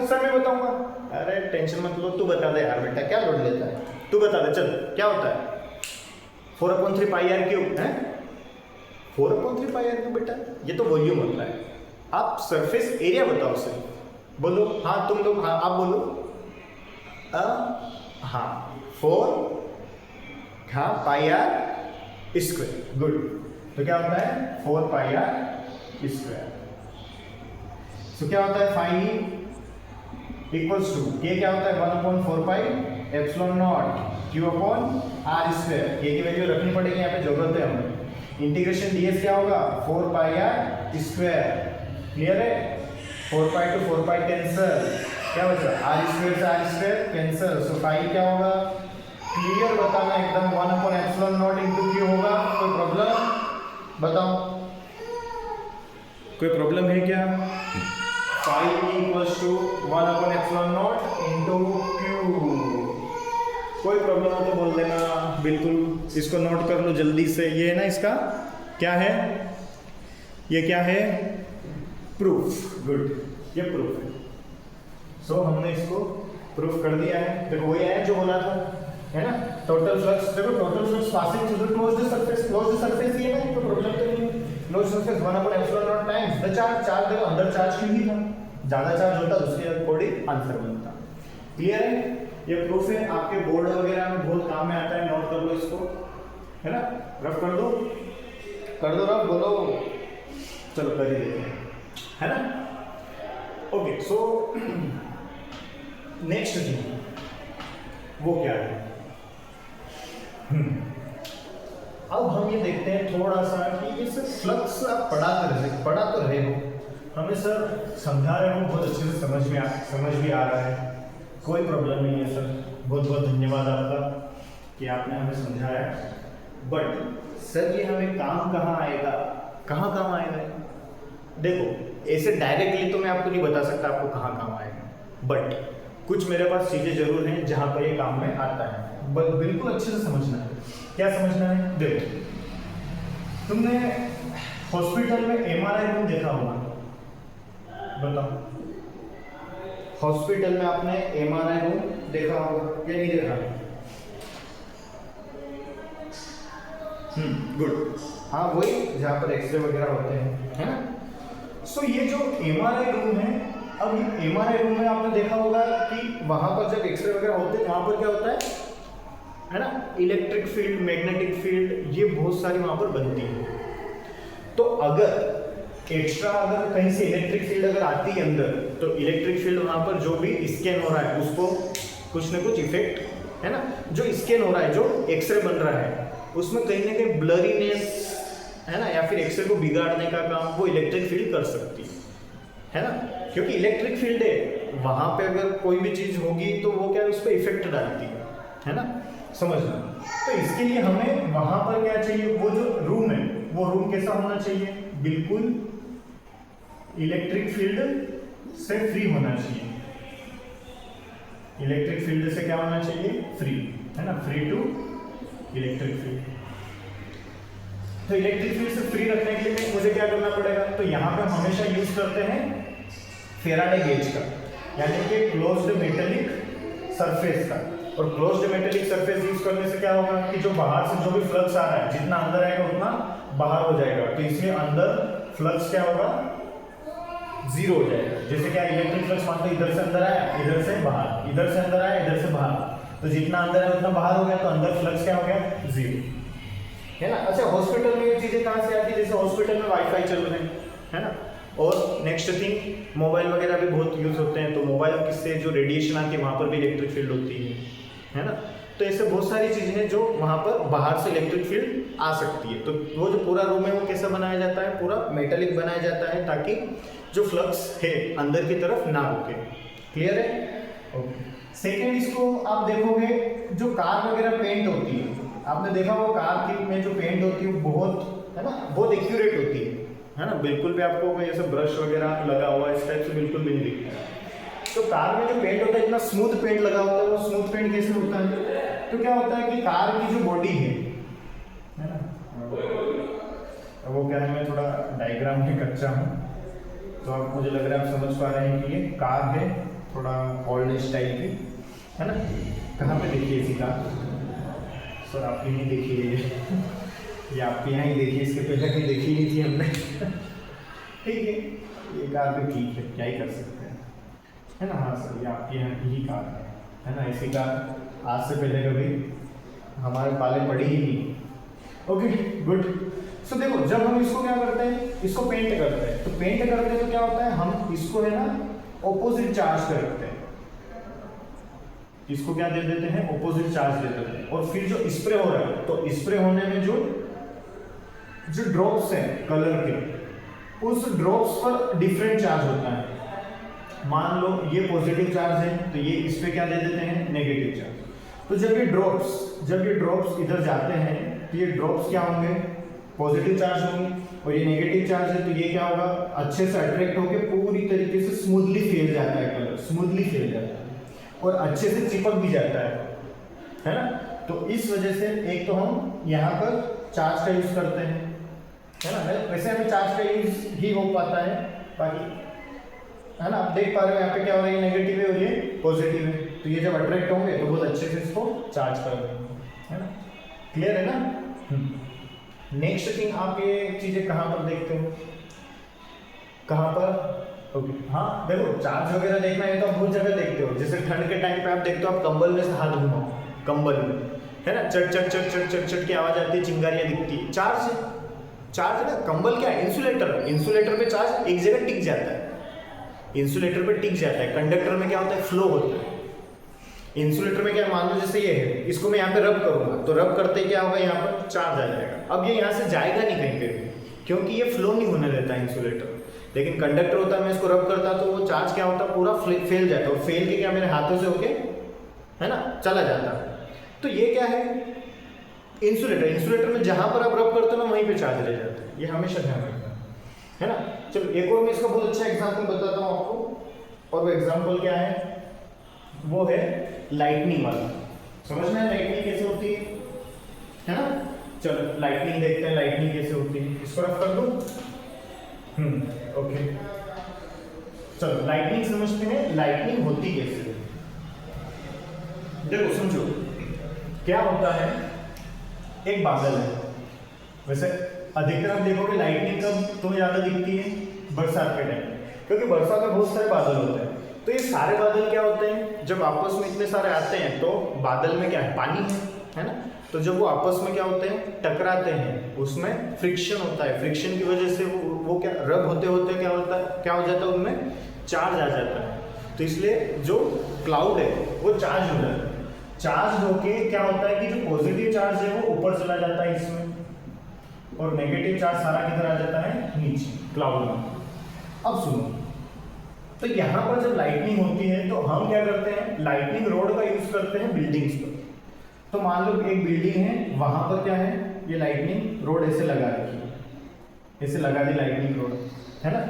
सर मैं बताऊंगा, अरे टेंशन मत लो, तू बता दे यार बेटा, क्या लोड लेता है, तू बता दे, चल क्या होता है, 4/3 पाई आर क्यूब है, 4/3 पाई आर क्यूब बेटा, ये तो वॉल्यूम होता है। आप सरफेस एरिया बताओ सर, बोलो, हाँ तुम लोग, हाँ आप बोलो, हाँ 4 हाँ पाई आर स्क्वायर, गुड। तो क्या होता है 4 पाई आर स्क्वायर। तो क्या होता है फाइव इक्वल्स टू के, क्या होता है 1/4 pi epsilon naught Q upon R square, K की वैल्यू रखनी पड़ेगी यहाँ पे, जरूरत है हमें। इंटीग्रेशन डीएस क्या होगा 4 पाई आर स्क्वायर, क्लियर है, 4 पाई टू 4 पाई कैंसिल, क्या बचा आर स्क्वायर से R square cancel, so phi क्या होगा, क्लियर बताना एकदम, 1/एप्सिलॉन नॉट इनटू क्यू होगा, कोई प्रॉब्लम बताओ, कोई प्रॉब्लम है क्या, 5 equals to epsilon nought into q, कोई प्रॉब्लम हो तो बोल देना, बिल्कुल इसको नोट कर लो जल्दी से, ये है ना इसका क्या है, ये क्या है, प्रूफ, गुड, ये प्रूफ है। सो हमने इसको प्रूफ कर दिया है, देखो वही है जो बोला था, है ना, टोटल फ्लक्स, देखो total flux passing through the closed surface ये ना, कोई प्रॉब्लम तो नहीं है, closed surface epsilon nought times the charge देखो अंदर चार्ज क्यों ही था, ज्यादा चार्ज होता तो उसके अकॉर्डिंग आंसर बनता, क्लियर है, ये प्रूफ है, आपके बोर्ड वगैरह में बहुत काम में आता है, नोट कर लो इसको, है ना, रफ कर दो रफ, बोलो, चलो कर ही देते हैं, है ना। ओके, सो नेक्स्ट थिंग वो क्या है, अब हम ये देखते हैं थोड़ा सा कि ये सर फ्लक्स आप पढ़ा तो रहे हो, हमें सर समझा रहे हो, बहुत अच्छे से समझ भी आ रहा है, कोई प्रॉब्लम नहीं है सर, बहुत धन्यवाद आपका कि आपने हमें समझाया, बट सर ये हमें काम कहाँ आएगा, कहाँ काम आएगा, देखो ऐसे डायरेक्टली तो मैं आपको नहीं बता सकता आपको कहाँ काम आएगा, बट कुछ मेरे पास चीज़ें जरूर हैं जहाँ पर ये काम में आता है, बस बिल्कुल अच्छे से समझना है। क्या समझना है, देखो तुमने हॉस्पिटल में एमआरआई रूम देखा होगा, बताओ हॉस्पिटल में आपने एमआरआई रूम देखा होगा या नहीं देखा, गुड, हाँ वही जहाँ पर एक्सरे वगैरह होते हैं, है ना। सो ये जो एमआरआई रूम है, अब ये एमआरआई रूम में आपने देखा होगा कि वहां पर जब एक्सरे वगैरह होते हैं वहां पर क्या होता है, है ना, इलेक्ट्रिक फील्ड, मैग्नेटिक फील्ड, ये बहुत सारी वहां पर बनती है। तो अगर एक्स्ट्रा अगर कहीं से इलेक्ट्रिक फील्ड अगर आती है अंदर, तो इलेक्ट्रिक फील्ड वहां पर जो भी स्कैन हो रहा है उसको कुछ ना कुछ इफेक्ट, है ना, जो स्कैन हो रहा है, जो एक्सरे बन रहा है, उसमें कहीं ना कहीं ब्लरीनेस, है ना, या फिर एक्सरे को बिगाड़ने का काम वो इलेक्ट्रिक फील्ड कर सकती है ना, क्योंकि इलेक्ट्रिक फील्ड है, वहां पे अगर कोई भी चीज होगी तो वो क्या है, उस पर इफेक्ट डालती है ना, समझना। तो इसके लिए हमें वहां पर क्या चाहिए, वो जो रूम है वो रूम कैसा होना चाहिए, बिल्कुल इलेक्ट्रिक फील्ड से फ्री होना चाहिए। इलेक्ट्रिक फील्ड से क्या होना चाहिए, फ्री, है ना, फ्री टू इलेक्ट्रिक फील्ड। तो इलेक्ट्रिक फील्ड से फ्री रखने के लिए मुझे क्या करना पड़ेगा, तो यहाँ पे हम हमेशा यूज करते हैं फेराडे गेज का, यानी कि क्लोज्ड मेटेलिक सरफेस का। और क्लोज्ड मेटेलिक सरफेस यूज करने से क्या होगा कि जो बाहर से जो भी फ्लक्स आ रहा है, जितना अंदर आएगा उतना बाहर हो जाएगा, तो इसलिए अंदर फ्लक्स क्या होगा, जीरो हो जाएगा। जैसे क्या इलेक्ट्रिक फ्लक्स मान लो इधर से अंदर आया, इधर से बाहर, इधर से अंदर आया, इधर से बाहर, तो जितना अंदर है उतना बाहर हो गया, तो अंदर फ्लक्स क्या हो गया, जीरो, है ना। अच्छा, हॉस्पिटल में ये चीजें कहाँ से आती है, जैसे हॉस्पिटल में वाईफाई चल रहे हैं, है ना। और नेक्स्ट थिंग, मोबाइल वगैरह भी बहुत यूज होते हैं, तो मोबाइल से जो रेडिएशन आती है वहाँ पर भी इलेक्ट्रिक फील्ड होती है ना। तो ऐसे बहुत सारी चीजें हैं जो वहाँ पर बाहर से इलेक्ट्रिक फील्ड आ सकती है। तो वो जो पूरा रूम है वो कैसा बनाया जाता है, पूरा मेटेलिक बनाया जाता है, ताकि जो फ्लक्स है अंदर की तरफ ना रुके। क्लियर है, ओके। सेकेंड, इसको आप देखोगे जो कार वगैरह पेंट होती है, आपने देखा वो कार की में जो पेंट होती है वो बहुत, है ना, बहुत एक्यूरेट होती है ना, बिल्कुल भी आपको कोई ऐसे ब्रश वगैरह लगा हुआ इस टाइप से बिल्कुल भी नहीं दिखता है। तो कार में जो पेंट होता है इतना स्मूथ पेंट लगा होता है, वो स्मूथ पेंट कैसे होता है, तो क्या होता है कि कार की जो बॉडी है ना, वो क्या है, मैं थोड़ा डायग्राम में कच्चा हूँ, तो आप मुझे लग रहा है आप समझ पा रहे हैं कि ये कार है थोड़ा ओल्ड स्टाइल की, है ना। कहाँ पे देखिए इसी कार, सर आपकी नहीं देखी है ये आपके यहाँ ही देखी, इसके पहले कहीं देखी नहीं थी हमने ठीक है, ये कार भी ठीक है, क्या ही कर सकते हैं, है ना। हाँ सर, ये आपके यहाँ की ही कार है ना, ऐसी कार आज से पहले कभी हमारे पाले पड़ी ही नहीं। Okay, good. सो देखो, जब हम इसको क्या करते हैं, इसको पेंट करते हैं, तो पेंट करते हैं तो क्या होता है, हम इसको है ना ऑपोजिट चार्ज पे रखते हैं, इसको क्या दे देते हैं, ऑपोजिट चार्ज दे देते हैं। और फिर जो स्प्रे हो रहा है, तो स्प्रे होने में जो ड्रॉप्स हैं कलर के, उस ड्रॉप्स पर डिफरेंट चार्ज होता है। मान लो ये पॉजिटिव चार्ज है, तो ये इस पे क्या दे देते हैं, नेगेटिव चार्ज। तो जब ये ड्रॉप्स इधर जाते हैं, तो ये ड्रॉप्स क्या होंगे, पॉजिटिव चार्ज होंगे, और ये नेगेटिव चार्ज है, तो ये क्या होगा, अच्छे से अट्रैक्ट होकर पूरी तरीके से स्मूथली फैल जाता है, कलर स्मूथली फैल जाता है और अच्छे से चिपक भी जाता है ना। तो इस वजह से एक तो हम यहाँ पर चार्ज का यूज करते हैं, है ना, वैसे हमें चार्ज का यूज ही हो पाता है, बाकी है ना। आप देख पा रहे हो यहाँ पे क्या हो रहा है, नेगेटिव है और ये पॉजिटिव है, तो ये जब अट्रैक्ट होंगे तो बहुत अच्छे से इसको चार्ज कर देंगे, है ना। क्लियर है ना। नेक्स्ट थिंग, आप ये चीजें कहाँ पर देखते हो, कहाँ पर, ओके हाँ देखो, चार्ज वगैरह देखना है तो आप बहुत जगह देखते हो, जैसे ठंड के टाइम पे आप देखते हो, आप कंबल में से हाथ घुमाओ, कंबल में, है ना, चट चट चट चट चट चट की आवाज आती है, चिंगारियां दिखती है, चार्ज है ना। कंबल क्या है, इंसुलेटर है, इंसुलेटर पे चार्ज एक जगह टिक जाता है, इंसुलेटर पे टिक जाता है। कंडक्टर में क्या होता है, फ्लो होता है। इंसुलेटर में क्या, मान लो जैसे ये है, इसको मैं यहाँ पे रब करूंगा, तो रब करते क्या होगा, यहाँ पर चार्ज आ जाएगा। अब ये यहाँ से जाएगा नहीं कहीं पे भी, क्योंकि ये फ्लो नहीं होने देता इंसुलेटर। लेकिन कंडक्टर होता है, मैं इसको रब करता तो वो चार्ज क्या होता, पूरा फैल जाता, और फैल के क्या मेरे हाथों से होके, है ना, चला जाता। तो ये क्या है, इंसुलेटर में जहां पर आप रब करते हो ना, वहीं पे चार्ज रह जाता है, ये हमेशा ध्यान रखना, है ना। चलो एक और मैं इसका बहुत अच्छा एग्जाम्पल बताता हूँ आपको, और वो एग्जाम्पल क्या है, वो है लाइटनिंग वाला। समझना है लाइटनिंग कैसे होती है ना। चलो लाइटनिंग देखते हैं, लाइटनिंग कैसे होती है, इसको रफ कर दो। ओके, चलो लाइटनिंग समझते हैं, लाइटनिंग होती कैसे। देखो समझो, क्या होता है, एक बादल है, वैसे अधिकतर आप देखोगे लाइटनिंग कब तुम्हें ज्यादा दिखती है, बरसात के टाइम, क्योंकि बरसात में बहुत सारे बादल होते हैं। तो ये सारे बादल क्या होते हैं, जब आपस में इतने सारे आते हैं तो बादल में क्या है, पानी है ना। तो जब वो आपस में क्या होते हैं, टकराते हैं, उसमें फ्रिक्शन होता है, फ्रिक्शन की वजह से वो क्या रब होते होते क्या हो जाता है, उनमें चार्ज आ जाता है। तो इसलिए जो क्लाउड है वो चार्ज हो जाता है। चार्ज होके क्या होता है कि जो पॉजिटिव चार्ज है वो ऊपर चला जाता है इसमें, और नेगेटिव चार्ज सारा किधर आ जाता है, नीचे क्लाउड में। अब सुनो, तो यहाँ पर जब लाइटनिंग होती है तो हम क्या करते हैं, लाइटनिंग रोड का यूज करते हैं बिल्डिंग्स पर। तो मान लो एक बिल्डिंग है, वहां पर क्या है, ये लाइटनिंग रोड ऐसे लगा रखी है, ऐसे लगा दी लाइटनिंग रोड, है ना।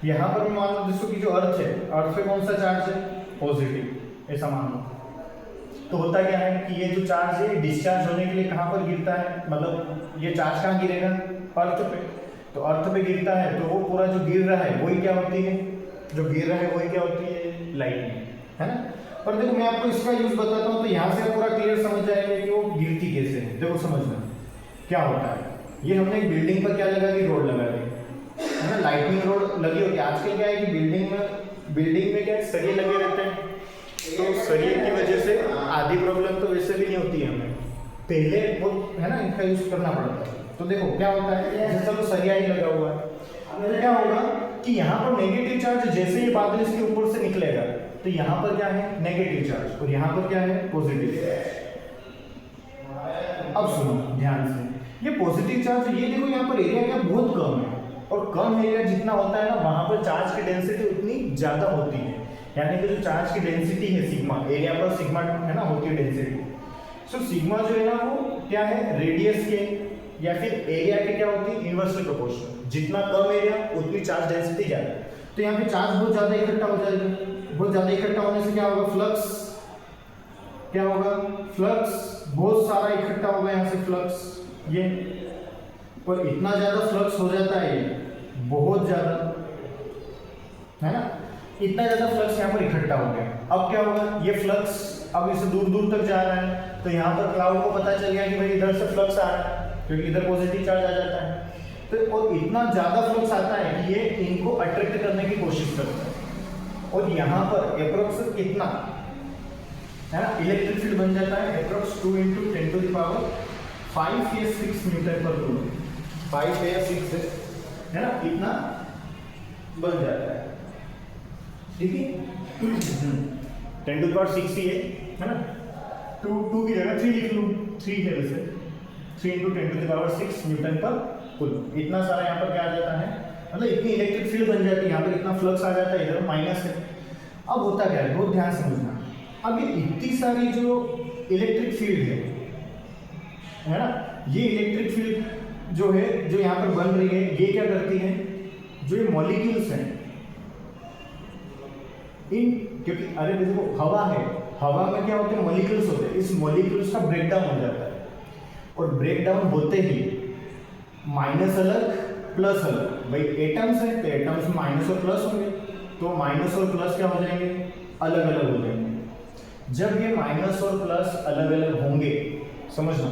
यहाँ पर मान लो जिसको कि जो अर्थ है, अर्थ पे कौन सा चार्ज है, पॉजिटिव, ऐसा मान लो। तो होता क्या है कि ये जो चार्ज है डिस्चार्ज होने के लिए कहाँ पर गिरता है, मतलब ये चार्ज कहाँ गिरेगा, अर्थ पे। तो अर्थ पे गिरता है तो वो पूरा जो गिर रहा है वही क्या होती है, जो गिर रहा है वही क्या होती है, लाइटनिंग, है ना। पर देखो मैं आपको इसका यूज बताता हूँ तो यहाँ से पूरा क्लियर समझ जाएगा कि वो गिरती कैसे है। देखो समझना क्या होता है, ये हमने एक बिल्डिंग पर क्या लगा दी, रोड लगा दी, है ना, लाइटनिंग रोड लगी होती है। आजकल क्या है कि बिल्डिंग में क्या है, सरिये लगे रहते हैं, तो सरिये की वजह से आधी प्रॉब्लम तो वैसे भी नहीं होती है हमें, पहले वो है ना इनका यूज करना पड़ता है। तो देखो क्या होता है, जैसे चलो सरिया ही लगा हुआ है, तो क्या होगा कि यहाँ पर नेगेटिव चार्ज जैसे ही बादल इसके ऊपर से निकलेगा तो यहाँ पर क्या है, नेगेटिव चार्ज, और यहाँ पर क्या है, पॉजिटिव चार्ज। अब सुनो ध्यान से, ये पॉजिटिव चार्ज, ये देखो यहाँ पर एरिया क्या बहुत कम है, और कम एरिया जितना होता है ना, वहां पर चार्ज की डेंसिटी उतनी ज्यादा होती है। यानी कि जो चार्ज की डेंसिटी है सिग्मा, एरिया पर सिग्मा है ना होती है डेंसिटी। सो सिग्मा जो है ना वो क्या है, रेडियस के या फिर एरिया के क्या होती है, इनवर्सली प्रोपोर्शनल। जितना कम एरिया उतनी चार्ज डेंसिटी ज्यादा। तो यहाँ पे चार्ज बहुत ज्यादा इकट्ठा हो जाएगा, बहुत ज्यादा इकट्ठा होने से क्या होगा, फ्लक्स, क्या होगा, फ्लक्स बहुत सारा इकट्ठा होगा यहाँ से फ्लक्स, ये, और इतना ज्यादा फ्लक्स हो जाता है, बहुत ज्यादा, है ना, इतना ज्यादा फ्लक्स यहाँ पर इकट्ठा हो गया। अब क्या होगा, ये फ्लक्स अब इसे दूर दूर तक जा रहा है, तो यहाँ पर क्लाउड को पता चल गया कि भाई इधर से फ्लक्स आ रहा है, क्योंकि इधर पॉजिटिव चार्ज आ जाता है। तो और इतना ज्यादा फ्लक्स आता है कि ये इनको अट्रैक्ट करने की कोशिश करता है, और यहाँ पर अप्रोक्स कितना है ना, इलेक्ट्रिक फील्ड बन जाता है अप्रोक्स 2 × 10⁵ या 6 न्यूटन पर कूलम, 5 या 6 है ना, इतना बन जाता है, ठीक है। 10⁶ ही है ना, 2 की जगह 3 लिख लूँ, 3 है वैसे, 3 × 10⁶ न्यूटन पर कूलम। इतना सारा यहाँ पर क्या आ जाता है, मतलब इतनी इलेक्ट्रिक फील्ड बन जाती है, यहाँ पर इतना फ्लक्स आ जाता है, इधर माइनस है। अब होता क्या है, बहुत ध्यान समझना, अब ये इतनी सारी जो इलेक्ट्रिक फील्ड है ना, ये इलेक्ट्रिक फील्ड जो है, जो यहाँ पर बन रही है, ये क्या करती है, जो ये मॉलिक्यूल्स हैं इन, क्योंकि अरे देखो हवा है, हवा में क्या होते हैं, मॉलिक्यूल्स होते हैं, इस मॉलिक्यूल्स का ब्रेकडाउन हो जाता है, और ब्रेकडाउन होते ही माइनस अलग प्लस अलग, भाई एटम्स है तो एटम्स में माइनस और प्लस होंगे, तो माइनस और प्लस क्या हो जाएंगे, अलग अलग हो जाएंगे। जब ये माइनस और प्लस अलग अलग होंगे, समझना,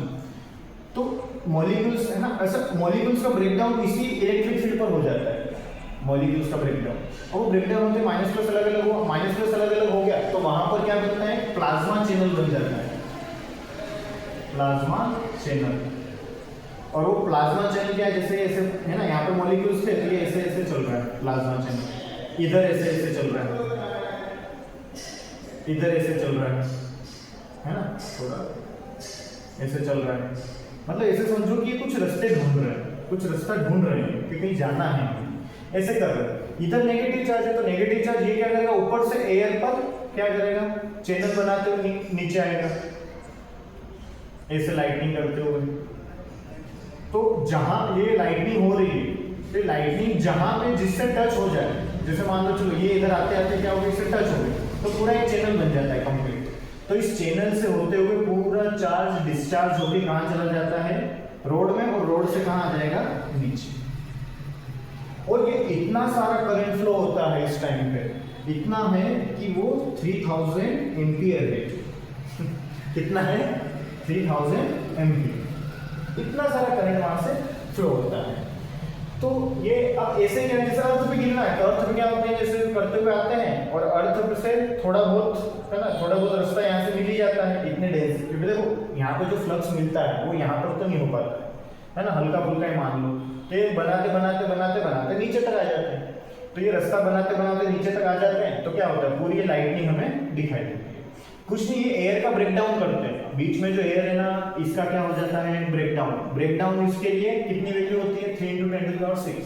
तो मॉलिक्यूल्स है ना, ऐसा मॉलिक्यूल्स का ब्रेकडाउन इसी इलेक्ट्रिक फील्ड पर हो जाता है, मॉलिक्यूल्स का ब्रेकडाउन, और वो ब्रेकडाउन होते माइनस प्लस अलग अलग हुआ, माइनस प्लस अलग अलग हो गया, तो वहां पर क्या बनता है, प्लाज्मा चैनल बन जाता है, प्लाज्मा चैनल। और वो प्लाज्मा चैनल क्या है, जैसे ऐसे है ना, यहाँ पर मॉलिक्यूल्स थे तो ये ऐसे ऐसे चल रहा है प्लाज्मा चैनल, इधर ऐसे ऐसे चल रहा है, इधर ऐसे चल रहा है ना, थोड़ा ऐसे चल रहा है, मतलब ऐसे समझो कि ये कुछ रास्ते ढूंढ रहे हैं, कुछ रास्ता ढूंढ रहे हैं कि कहीं जाना है, ऐसे कर रहे हैं। इधर नेगेटिव चार्ज है तो नेगेटिव चार्ज ये क्या करेगा, ऊपर से एयर पर क्या करेगा, चैनल बनाते हुए नीचे आएगा, ऐसे लाइटनिंग करते हुए। तो जहां ये लाइटनिंग हो रही है, तो लाइटनिंग जहां पे जिससे टच हो जाए, जैसे मान लो चलो ये इधर आते आते क्या होगा, इससे टच हो गए तो पूरा एक चैनल बन जाता है कंप्लीट। तो इस चैनल से होते हुए पूरा चार्ज डिस्चार्ज होकर कहां चला जाता है, रोड में, और रोड से कहां आ जाएगा, नीचे। और ये इतना सारा करंट फ्लो होता है इस टाइम पे, इतना है कि वो 3000 एम्पियर है कितना है, 3000 एम्पियर, इतना सारा करंट वहां से फ्लो होता है। तो ये अब ऐसे क्या है, जैसे अर्थ पे गिरना है तो अर्थ पे क्या होते हैं, जैसे करते हुए आते हैं और अर्थ से थोड़ा बहुत है ना, थोड़ा बहुत रास्ता यहाँ से मिल ही जाता है इतने डेंस, क्योंकि देखो यहाँ पे जो फ्लक्स मिलता है वो यहाँ पर तो नहीं हो पाता है ना, हल्का फुल्का ही मान लो, तो ये बनाते बनाते बनाते बनाते नीचे तक आ जाते हैं। तो ये रास्ता बनाते बनाते नीचे तक आ जाते हैं तो क्या होता है, पूरी ये लाइटनिंग हमें दिखाई देती है। कुछ नहीं, ये एयर का ब्रेकडाउन करते हैं, बीच में जो एयर है ना इसका क्या हो जाता है ब्रेकडाउन। ब्रेकडाउन इसके लिए कितनी वैल्यू होती है 3 × 10⁻⁶।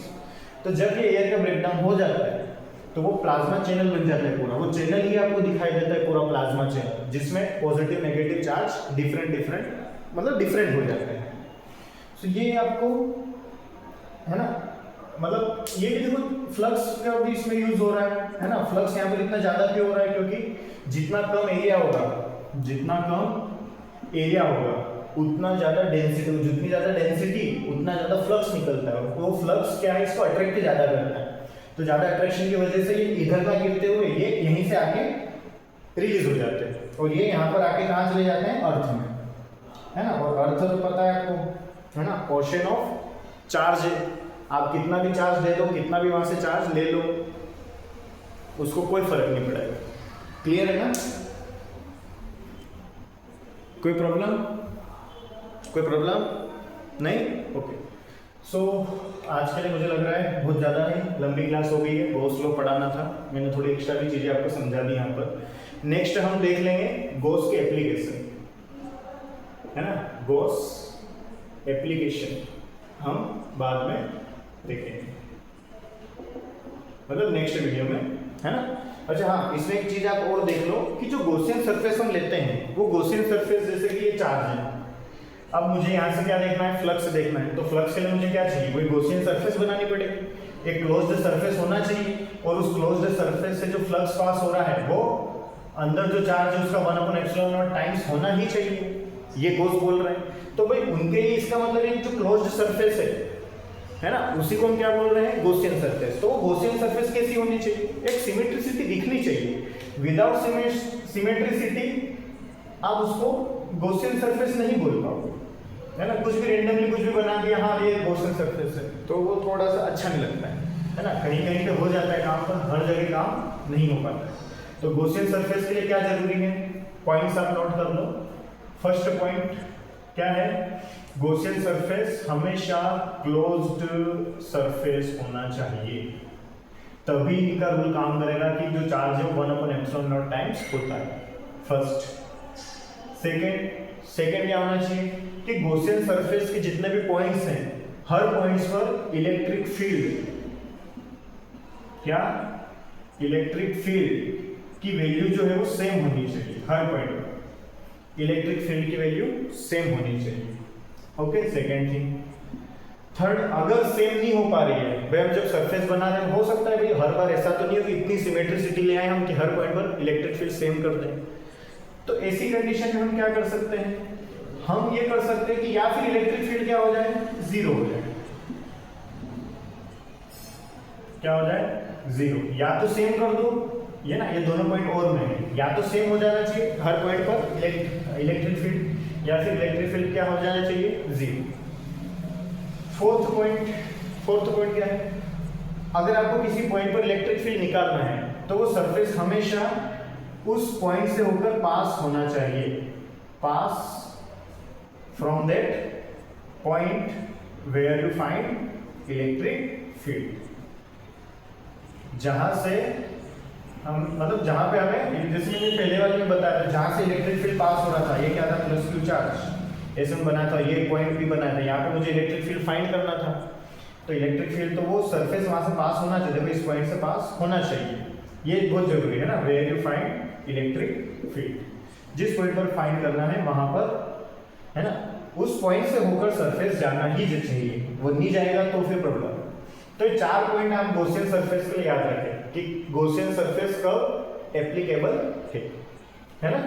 तो जब ये एयर का ब्रेकडाउन हो जाता है तो वो प्लाज्मा चैनल बन जाता है पूरा, वो चैनल ही आपको दिखाई देता है पूरा प्लाज्मा चैनल, जिसमें पॉजिटिव नेगेटिव चार्ज डिफरेंट मतलब डिफरेंट हो जाते हैं। तो ये आपको है ना, मतलब ये भी देखो फ्लक्स का भी इसमें यूज हो रहा है ना। फ्लक्स यहाँ पर इतना ज्यादा क्यों हो रहा है, क्योंकि जितना कम एरिया होगा उतना ज्यादा डेंसिटी, जितनी ज्यादा डेंसिटी उतना ज्यादा फ्लक्स निकलता है। वो फ्लक्स क्या है, इसको अट्रैक्ट ज्यादा करता है, तो ज्यादा अट्रैक्शन की वजह से ये इधर का गिरते हुए ये यहीं से आके रिलीज हो जाते हैं और ये यहाँ पर आके कहाँ चले जाते हैं, अर्थ में, है ना। और अर्थ तो पता है आपको है ना, ओशन ऑफ चार्ज है, आप कितना भी चार्ज दे दो, कितना भी वहां से चार्ज ले लो, उसको कोई फर्क नहीं पड़ेगा। क्लियर है ना, कोई प्रॉब्लम नहीं, ओके। सो आज के लिए मुझे लग रहा है बहुत ज़्यादा ही लंबी क्लास हो गई है, बहुत स्लो पढ़ाना था, मैंने थोड़ी एक्स्ट्रा भी चीज़ें आपको समझा दी यहाँ पर। नेक्स्ट हम देख लेंगे गॉस के एप्लीकेशन, है ना, गॉस एप्लीकेशन हम बाद में देखेंगे, मतलब नेक्स्ट वीडियो में, है ना। अच्छा हाँ, इसमें एक चीज़ आप और देख लो कि जो गॉसियन सरफेस हम लेते हैं वो गॉसियन सरफेस, जैसे कि ये चार्ज है, अब मुझे यहाँ से क्या देखना है, फ्लक्स देखना है, तो फ्लक्स के लिए मुझे क्या चाहिए, कोई गॉसियन सरफेस बनानी पड़ेगी, एक क्लोज्ड सरफेस होना चाहिए, और उस क्लोज्ड सरफेस से जो फ्लक्स पास हो रहा है वो अंदर जो चार्ज है उसका 1/ε0 टाइम्स होना ही चाहिए, ये गॉस बोल रहे हैं। तो भाई उनके लिए इसका मतलब एक जो क्लोज्ड सरफेस है ना, उसी को हम क्या बोल रहे हैं, गॉसियन सरफेस। तो गॉसियन सरफेस कैसी होनी चाहिए, एक सिमेट्रिसिटी दिखनी चाहिए, विदाउट सिमेट्रिसिटी आप उसको गॉसियन सरफेस नहीं बोल पाओगे, है ना। कुछ भी रेंडमली कुछ भी बना दिया, हाँ ये गॉसियन सरफेस है, तो वो थोड़ा सा अच्छा नहीं लगता है ना। कहीं कहीं पे हो जाता है काम, पर हर जगह काम नहीं हो पाता है। तो गॉसियन सरफेस के लिए क्या जरूरी है, पॉइंट्स आप नोट कर लो। फर्स्ट पॉइंट क्या है, गॉसियन सरफेस हमेशा क्लोज्ड सरफेस होना चाहिए, तभी इनका रूल काम करेगा कि जो चार्ज है वो 1/ε0 टाइम्स होता है। फर्स्ट। सेकेंड क्या होना चाहिए कि गॉसियन सरफेस के जितने भी पॉइंट्स हैं, हर पॉइंट्स पर इलेक्ट्रिक फील्ड, क्या इलेक्ट्रिक फील्ड की वैल्यू जो है वो सेम होनी चाहिए, हर पॉइंट पर इलेक्ट्रिक फील्ड की वैल्यू सेम होनी चाहिए। Okay, second thing. थर्ड, अगर सेम नहीं हो पा रही है, भाई हम जब सरफेस बना रहे हैं, हो सकता है भाई हर बार ऐसा तो नहीं हो कि इतनी सिमेट्रिसिटी ले आए हम कि हर पॉइंट पर इलेक्ट्रिक फील्ड सेम कर दें। तो ऐसी कंडीशन में हम क्या कर सकते हैं, हम ये कर सकते हैं कि या फिर इलेक्ट्रिक फील्ड क्या हो जाए, जीरो हो जाए। क्या हो जाए, जीरो। या तो सेम कर दो, ये ना, ये दोनों पॉइंट और में है, या तो सेम हो जाना चाहिए हर पॉइंट पर इलेक्ट्रिक फील्ड, या फिर इलेक्ट्रिक फील्ड क्या हो जाना चाहिए, जीरो। फोर्थ पॉइंट क्या है, अगर आपको किसी पॉइंट पर इलेक्ट्रिक फील्ड निकालना है तो वो सरफेस हमेशा उस पॉइंट से होकर पास होना चाहिए, pass from that point where you find electric field. जहां से हम, मतलब जहां पे हमें, जैसे मैंने पहले वाले में बताया था, जहां से इलेक्ट्रिक फील्ड पास हो रहा था, ये क्या था, +q चार्ज, ऐसे में बना था, ये पॉइंट भी बनाया था, यहाँ पे मुझे इलेक्ट्रिक फील्ड फाइंड करना था। तो इलेक्ट्रिक फील्ड तो वो सरफेस वहां से पास होना चाहिए, इस पॉइंट से पास होना चाहिए, ये बहुत जरूरी है ना। Where you find electric field, जिस पॉइंट पर फाइंड करना है वहां पर, है ना, उस पॉइंट से होकर सरफेस जाना ही चाहिए, वो नहीं जाएगा तो फिर प्रॉब्लम। तो ये 4 पॉइंट आप गॉसियन सरफेस के लिए याद रखें कि गॉसियन सरफेस कब एप्लीकेबल है ना,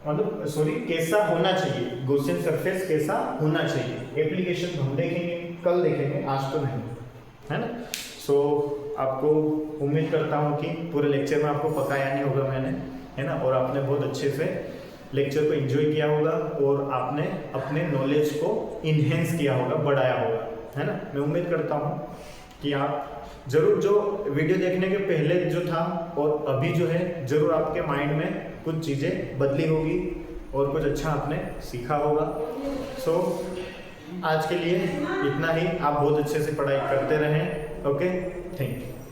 मतलब सॉरी, कैसा होना चाहिए, गॉसियन सरफेस कैसा होना चाहिए। एप्लीकेशन हम देखेंगे, कल देखेंगे, आज तो नहीं, है ना। सो आपको उम्मीद करता हूँ कि पूरे लेक्चर में आपको पकाया नहीं होगा मैंने, है ना, और आपने बहुत अच्छे से लेक्चर को एंजॉय किया होगा और आपने अपने नॉलेज को इन्हेंस किया होगा, बढ़ाया होगा। है ना। मैं उम्मीद करता हूँ कि आप जरूर जो वीडियो देखने के पहले जो था और अभी जो है, जरूर आपके माइंड में कुछ चीज़ें बदली होगी और कुछ अच्छा आपने सीखा होगा। सो आज के लिए इतना ही। आप बहुत अच्छे से पढ़ाई करते रहें। Okay, thank you.